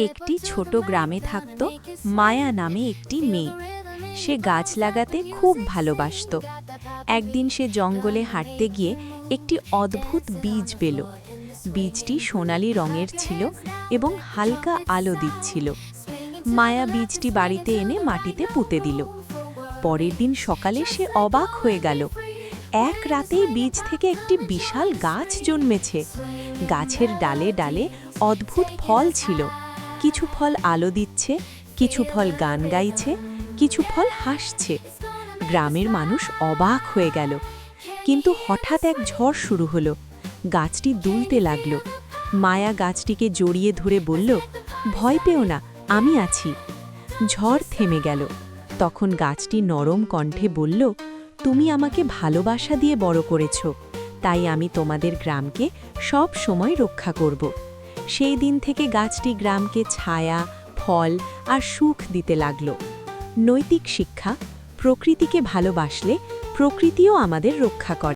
একটি ছোট গ্রামে থাকত মায়া নামে একটি মেয়ে। সে গাছ লাগাতে খুব ভালোবাসত। একদিন সে জঙ্গলে হাঁটতে গিয়ে একটি অদ্ভুত বীজ পেল। বীজটি সোনালী রঙের ছিল এবং হালকা আলো দিচ্ছিল। মায়া বীজটি বাড়িতে এনে মাটিতে পুঁতে দিল। পরের দিন সকালে সে অবাক হয়ে গেল। এক রাতেই বীজ থেকে একটি বিশাল গাছ জন্মেছে। গাছের ডালে ডালে অদ্ভুত ফল ছিল। কিছু ফল আলো দিচ্ছে, কিছু ফল গান গাইছে, কিছু ফল হাসছে। গ্রামের মানুষ অবাক হয়ে গেল। কিন্তু হঠাৎ এক ঝড় শুরু হলো। গাছটি দুলতে লাগলো। মায়া গাছটিকে জড়িয়ে ধরে বলল, ভয় পেও না, আমি আছি। ঝড় থেমে গেল। তখন গাছটি নরম কণ্ঠে বলল, তুমি আমাকে ভালোবাসা দিয়ে বড় করেছ, তাই আমি তোমাদের গ্রামকে সব সময় রক্ষা করব। সেই দিন থেকে গাছটি গ্রামকে ছায়া, ফল আর সুখ দিতে লাগল। নৈতিক শিক্ষা: প্রকৃতিকে ভালোবাসলে প্রকৃতিও আমাদের রক্ষা করে।